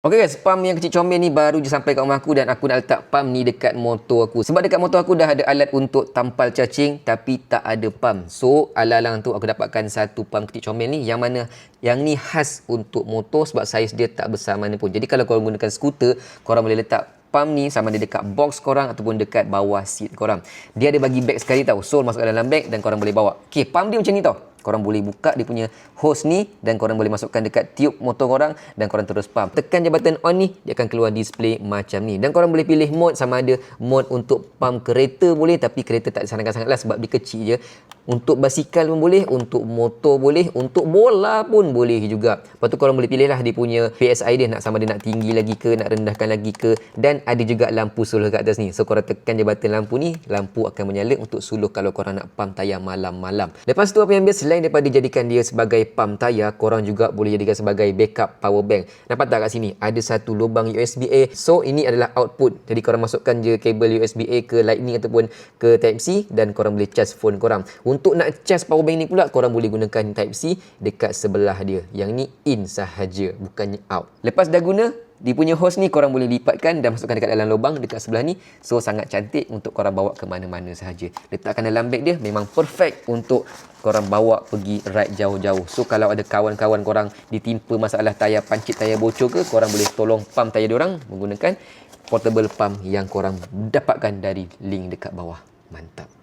Okey guys, pam yang kecil comel ni baru je sampai kat rumah aku dan aku nak letak pam ni dekat motor aku. Sebab dekat motor aku dah ada alat untuk tampal cacing tapi tak ada pam. So, alang-alang tu aku dapatkan satu pam kecil comel ni yang mana yang ni khas untuk motor sebab saiz dia tak besar mana pun. Jadi kalau korang gunakan skuter, korang boleh letak pam ni sama ada dekat box korang ataupun dekat bawah seat korang. Dia ada bagi beg sekali tau. So, masuk dalam beg dan korang boleh bawa. Okey, pam dia macam ni tau. Korang boleh buka dia punya hose ni dan korang boleh masukkan dekat tiub motor korang dan korang terus pump. Tekan je button on ni, dia akan keluar display macam ni. Dan korang boleh pilih mode, sama ada mode untuk pump kereta boleh, tapi kereta tak disarankan sangat lah sebab dia kecil je. Untuk basikal pun boleh, untuk motor boleh, untuk bola pun boleh juga. Lepas tu korang boleh pilih lah dia punya PSI dia, nak sama dia nak tinggi lagi ke, nak rendahkan lagi ke. Dan ada juga lampu suluh kat atas ni. So korang tekan je button lampu ni, lampu akan menyala untuk suluh kalau korang nak pump tayar malam-malam. Lepas tu apa yang biasa, selain daripada jadikan dia sebagai pump tayar, korang juga boleh jadikan sebagai backup power bank. Nampak tak kat sini? Ada satu lubang USB-A. So ini adalah output. Jadi korang masukkan je kabel USB-A ke Lightning ataupun ke Type-C dan korang boleh charge phone korang. Untuk nak charge power bank ni pula, korang boleh gunakan Type-C dekat sebelah dia. Yang ni in sahaja, bukannya out. Lepas dah guna, dia punya hose ni korang boleh lipatkan dan masukkan dekat dalam lubang dekat sebelah ni. So sangat cantik untuk korang bawa ke mana-mana sahaja. Letakkan dalam beg dia, memang perfect untuk korang bawa pergi ride jauh-jauh. So kalau ada kawan-kawan korang ditimpa masalah tayar pancit, tayar bocor ke, korang boleh tolong pump tayar diorang menggunakan portable pump yang korang dapatkan dari link dekat bawah. Mantap.